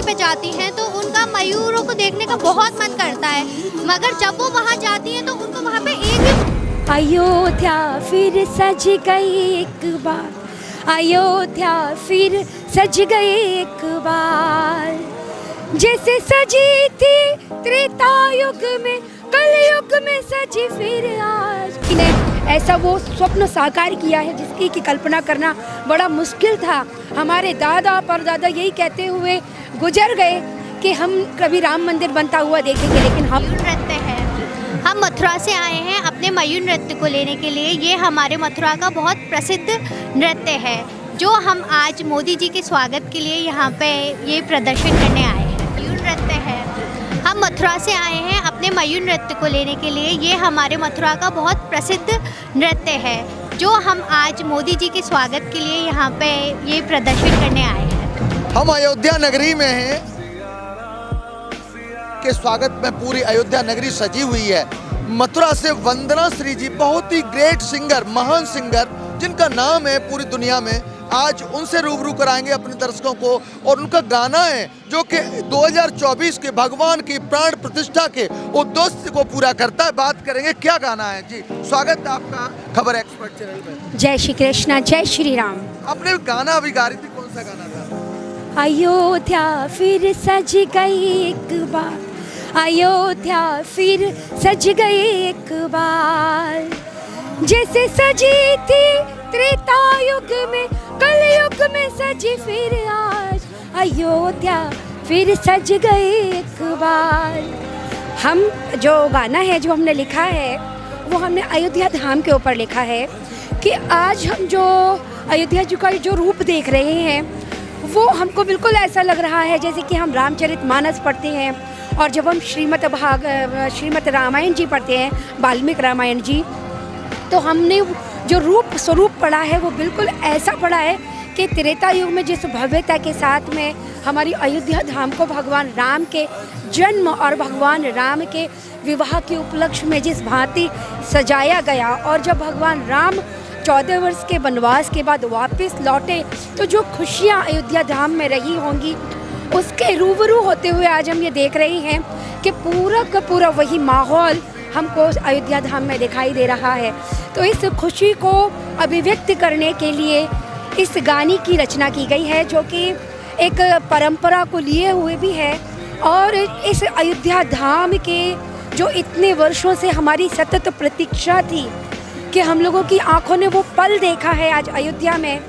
पे जाती हैं तो उनका मयूरों को देखने का बहुत मन करता है, मगर जब वो वहाँ जाती हैं तो उनको वहाँ पे एक भी अयोध्या फिर सज गई एक बार, अयोध्या फिर सज गई एक बार, जैसे सजी थी त्रेता युग में, कलयुग में सजी फिर आज। ने ऐसा वो स्वप्न साकार किया है जिसकी की कल्पना करना बड़ा मुश्किल था। हमारे दादा परदादा यही कहते हुए गुजर गए कि हम कभी राम मंदिर बनता हुआ देखेंगे, लेकिन हम मयूर नृत्य है। हम मथुरा से आए हैं अपने मयूर नृत्य को लेने के लिए। ये हमारे मथुरा का बहुत प्रसिद्ध नृत्य है जो हम आज मोदी जी के स्वागत के लिए यहाँ पे ये प्रदर्शन करने आए हैं। मयूर नृत्य है। हम मथुरा से आए हैं अपने मयूर नृत्य को लेने के लिए। ये हमारे मथुरा का बहुत प्रसिद्ध नृत्य है जो हम आज मोदी जी के स्वागत के लिए यहाँ पे ये प्रदर्शन करने आए हैं। हम अयोध्या नगरी में हैं के स्वागत में पूरी अयोध्या नगरी सजी हुई है। मथुरा से वंदना श्री जी बहुत ही ग्रेट सिंगर, महान सिंगर जिनका नाम है पूरी दुनिया में। आज उनसे रूबरू कराएंगे अपने दर्शकों को, और उनका गाना है जो कि 2024 के भगवान की प्राण प्रतिष्ठा के उद्देश्य को पूरा करता है। बात करेंगे क्या गाना है। जी स्वागत है आपका खबर एक्सपर्ट चैनल में। जय श्री कृष्णा, जय श्री राम। आपने गाना अभी गा रही थी, कौन सा गाना था? अयोध्या फिर सज गई एक बार, अयोध्या फिर सज गई एक बार, जैसे सजी थी त्रेता युग में, कलयुग में सजी फिर आज, अयोध्या फिर सज गई एक बार। हम जो गाना है जो हमने लिखा है वो हमने अयोध्या धाम के ऊपर लिखा है कि आज हम जो अयोध्या जी का जो रूप देख रहे हैं वो हमको बिल्कुल ऐसा लग रहा है जैसे कि हम रामचरितमानस पढ़ते हैं, और जब हम श्रीमद् रामायण जी पढ़ते हैं, वाल्मीकि रामायण जी, तो हमने जो रूप स्वरूप पढ़ा है वो बिल्कुल ऐसा पढ़ा है कि त्रेता युग में जिस भव्यता के साथ में हमारी अयोध्या धाम को भगवान राम के जन्म और भगवान राम के विवाह के उपलक्ष्य में जिस भांति सजाया गया, और जब भगवान राम 14 वर्ष के वनवास के बाद वापस लौटे तो जो खुशियाँ अयोध्या धाम में रही होंगी उसके रूबरू होते हुए आज हम ये देख रहे हैं कि पूरा का पूरा वही माहौल हमको अयोध्या धाम में दिखाई दे रहा है। तो इस खुशी को अभिव्यक्त करने के लिए इस गाने की रचना की गई है जो कि एक परंपरा को लिए हुए भी है, और इस अयोध्या धाम के जो इतने वर्षों से हमारी सतत प्रतीक्षा थी कि हम लोगों की आंखों ने वो पल देखा है आज अयोध्या में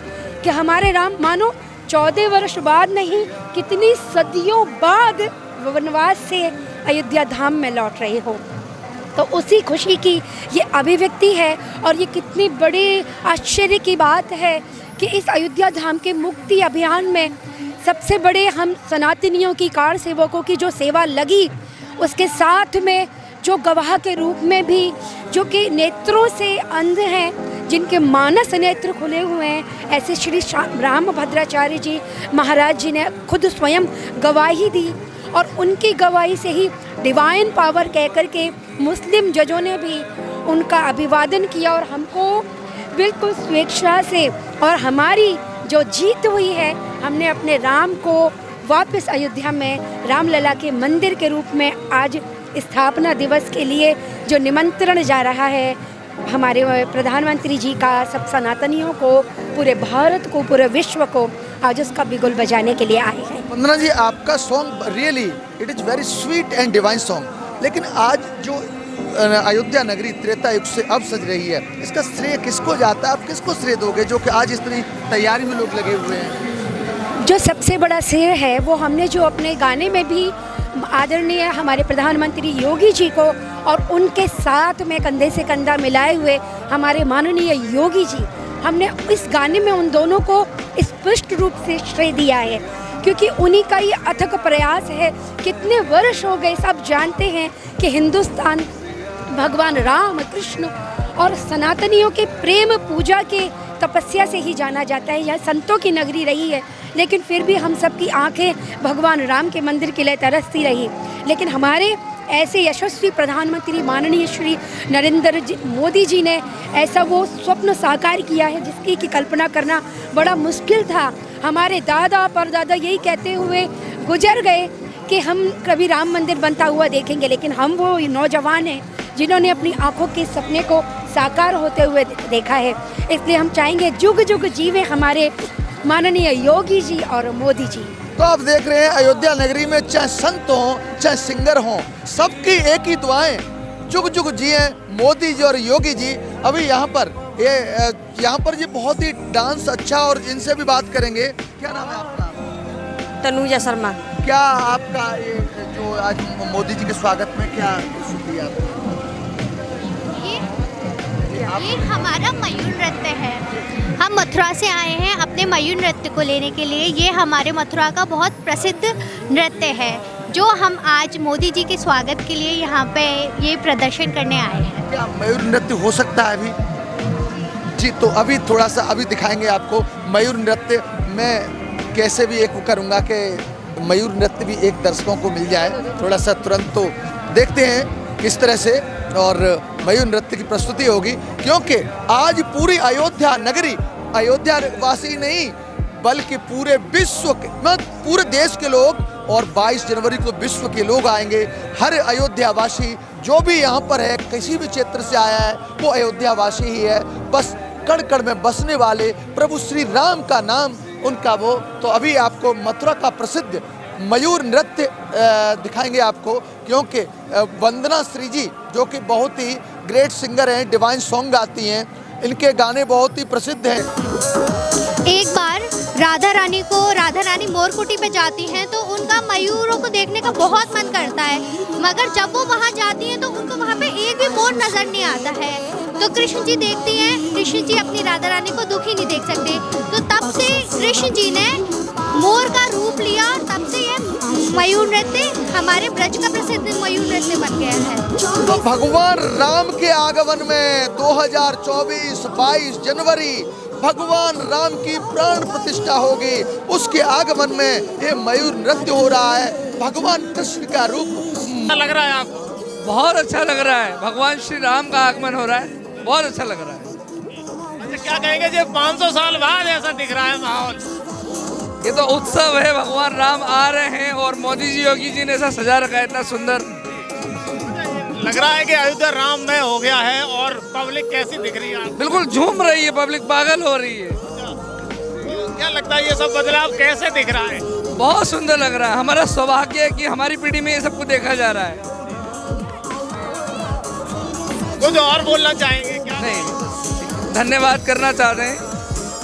कि हमारे राम मानो 14 वर्ष बाद नहीं, कितनी सदियों बाद वनवास से अयोध्या धाम में लौट रहे हो। तो उसी खुशी की ये अभिव्यक्ति है, और ये कितनी बड़ी आश्चर्य की बात है कि इस अयोध्या धाम के मुक्ति अभियान में सबसे बड़े हम सनातनियों की, कार सेवकों की जो सेवा लगी, उसके साथ में जो गवाह के रूप में भी जो कि नेत्रों से अंध हैं, जिनके मानस नेत्र खुले हुए हैं, ऐसे श्री राम भद्राचार्य जी महाराज जी ने खुद स्वयं गवाही दी, और उनकी गवाही से ही डिवाइन पावर कह कर के मुस्लिम जजों ने भी उनका अभिवादन किया, और हमको बिल्कुल स्वेच्छा से और हमारी जो जीत हुई है, हमने अपने राम को वापस अयोध्या में रामलला के मंदिर के रूप में आज स्थापना दिवस के लिए जो निमंत्रण जा रहा है हमारे प्रधानमंत्री जी का सब सनातनियों को, पूरे भारत को, पूरे विश्व को, आज उसका बिगुल बजाने के लिए आए हैं। वंदना जी, आपका song really it is very sweet and divine song, लेकिन आज जो अयोध्या नगरी त्रेता युग से अब सज रही है, इसका श्रेय किसको जाता है? आप किसको श्रेय दोगे जो कि आज इतनी तैयारी में लोग लगे हुए हैं? जो सबसे बड़ा श्रेय है वो हमने जो अपने गाने में भी आदरणीय हमारे प्रधानमंत्री योगी जी को, और उनके साथ में कंधे से कंधा मिलाए हुए हमारे माननीय योगी जी, हमने इस गाने में उन दोनों को स्पष्ट रूप से श्रेय दिया है, क्योंकि उन्हीं का ये अथक प्रयास है। कितने वर्ष हो गए, सब जानते हैं कि हिंदुस्तान भगवान राम कृष्ण और सनातनियों के प्रेम पूजा के तपस्या से ही जाना जाता है। यह संतों की नगरी रही है, लेकिन फिर भी हम सबकी आंखें भगवान राम के मंदिर के लिए तरसती रही। लेकिन हमारे ऐसे यशस्वी प्रधानमंत्री माननीय श्री नरेंद्र मोदी जी ने ऐसा वो स्वप्न साकार किया है जिसकी की कल्पना करना बड़ा मुश्किल था। हमारे दादा परदादा यही कहते हुए गुजर गए कि हम कभी राम मंदिर बनता हुआ देखेंगे, लेकिन हम वो नौजवान हैं जिन्होंने अपनी आंखों के सपने को साकार होते हुए देखा है। इसलिए हम चाहेंगे जुग जुग जीवे हमारे माननीय योगी जी और मोदी जी। तो आप देख रहे हैं अयोध्या नगरी में चाहे संत हों चाहे सिंगर हों, सबकी एक ही दुआएं, जुग जुग जिए मोदी जी और योगी जी। अभी यहाँ पर ये बहुत ही डांस अच्छा, और इनसे भी बात करेंगे। क्या नाम है आपका? तनुजा शर्मा। क्या आपका ये जो आज मोदी जी के स्वागत में क्या सुनती है आपने? ये हमारा मयूर नृत्य है। हम मथुरा से आए हैं अपने मयूर नृत्य को लेने के लिए। ये हमारे मथुरा का बहुत प्रसिद्ध नृत्य है जो हम आज मोदी जी के स्वागत के लिए यहाँ पे ये प्रदर्शन करने आए हैं। क्या मयूर नृत्य हो सकता है अभी? जी, तो अभी थोड़ा सा अभी दिखाएंगे आपको मयूर नृत्य। मैं कैसे भी एक करूँगा कि मयूर नृत्य भी एक दर्शकों को मिल जाए थोड़ा सा तुरंत। तो देखते हैं किस तरह से और मयूर नृत्य की प्रस्तुति होगी, क्योंकि आज पूरी अयोध्या नगरी, अयोध्या वासी नहीं बल्कि पूरे विश्व के, पूरे देश के लोग, और 22 जनवरी को विश्व के लोग आएंगे। हर अयोध्या वासी जो भी यहाँ पर है, किसी भी क्षेत्र से आया है, वो अयोध्या वासी ही है। बस कण कण में बसने वाले प्रभु श्री राम का नाम उनका वो। तो अभी आपको मथुरा का प्रसिद्ध मयूर नृत्य दिखाएंगे आपको, क्योंकि वंदना श्री जी जो कि बहुत ही ग्रेट सिंगर हैं, डिवाइन सॉन्ग गाती हैं, इनके गाने बहुत ही प्रसिद्ध हैं। एक बार राधा रानी मोरकुटी पे जाती हैं तो उनका मयूरों को देखने का बहुत मन करता है, मगर जब वो वहाँ जाती हैं तो उनको वहाँ पे एक भी मोर नजर नहीं आता है। तो कृष्ण जी देखती हैं, कृष्ण जी अपनी राधा रानी को दुखी नहीं देख सकते, तो तब से कृष्ण जी ने मोर का रूप लिया। तब से ये मयूर नृत्य हमारे ब्रज का प्रसिद्ध मयूर नृत्य बन गया है। तो भगवान राम के आगमन में 2024 22 जनवरी भगवान राम की प्राण प्रतिष्ठा होगी, उसके आगमन में ये मयूर नृत्य हो रहा है। भगवान कृष्ण का रूप लग रहा है आपको? बहुत अच्छा लग रहा है, भगवान श्री राम का आगमन हो रहा है, बहुत अच्छा लग रहा है। अच्छा, क्या कहेंगे जब 500 साल बाद ऐसा दिख रहा है माहौल? ये तो उत्सव है, भगवान राम आ रहे हैं और मोदी जी योगी जी ने ऐसा सजा रखा है, इतना सुंदर लग रहा है कि अयोध्या राममय हो गया है। और पब्लिक कैसी दिख रही है आपको? बिल्कुल झूम रही है, पब्लिक पागल हो रही है। तो क्या लगता है ये सब बदलाव कैसे दिख रहा है? बहुत सुंदर लग रहा है। हमारा सौभाग्य है कि हमारी पीढ़ी में ये सब कुछ देखा जा रहा है। कुछ और बोलना चाहेंगे क्या? नहीं, धन्यवाद करना चाहते हैं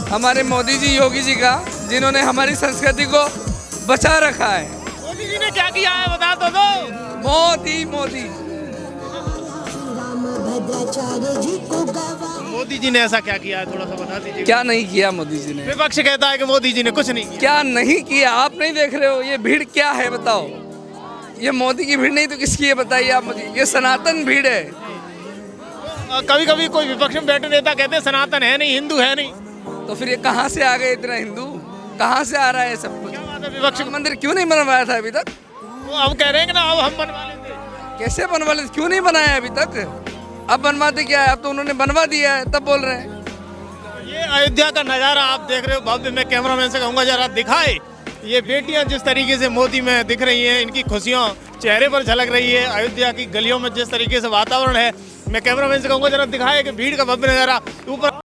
हमारे मोदी जी योगी जी का, जिन्होंने हमारी संस्कृति को बचा रखा है। मोदी जी ने क्या किया है बता दो। मोदी जी ने ऐसा क्या किया है, थोड़ा सा बता दीजिए। क्या नहीं किया मोदी जी ने? विपक्ष कहता है कि मोदी जी ने कुछ नहीं किया। क्या नहीं किया? आप नहीं देख रहे हो ये भीड़ क्या है बताओ? ये मोदी की भीड़ नहीं तो किसकी है बताइए आप मुझे? ये सनातन भीड़ है। कभी कभी कोई विपक्ष में बैठे नेता कहते हैं सनातन है नहीं, हिंदू है नहीं, तो फिर ये कहाँ से आ गए इतना हिंदू? कहाँ से आ रहा है सब कुछ? क्या बात है? विपक्ष मंदिर क्यों नहीं बनवाया था अभी तक? वो अब कह रहे हैं कि ना अब हम बनवा लेते। कैसे बनवा लेते? क्यों नहीं बनाया अभी तक? अब बनवाते क्या है? अब तो उन्होंने बनवा दिया है तब बोल रहे हैं। ये अयोध्या का नज़ारा आप देख रहे हो भव्य। मैं कैमरामैन से कहूँगा जरा दिखाए ये बेटियां जिस तरीके से मोदी में दिख रही हैं, इनकी खुशियाँ चेहरे पर झलक रही है। अयोध्या की गलियों में जिस तरीके से वातावरण है, मैं कैमरामैन से कहूँगा जरा दिखाए कि भीड़ का भव्य नज़ारा ऊपर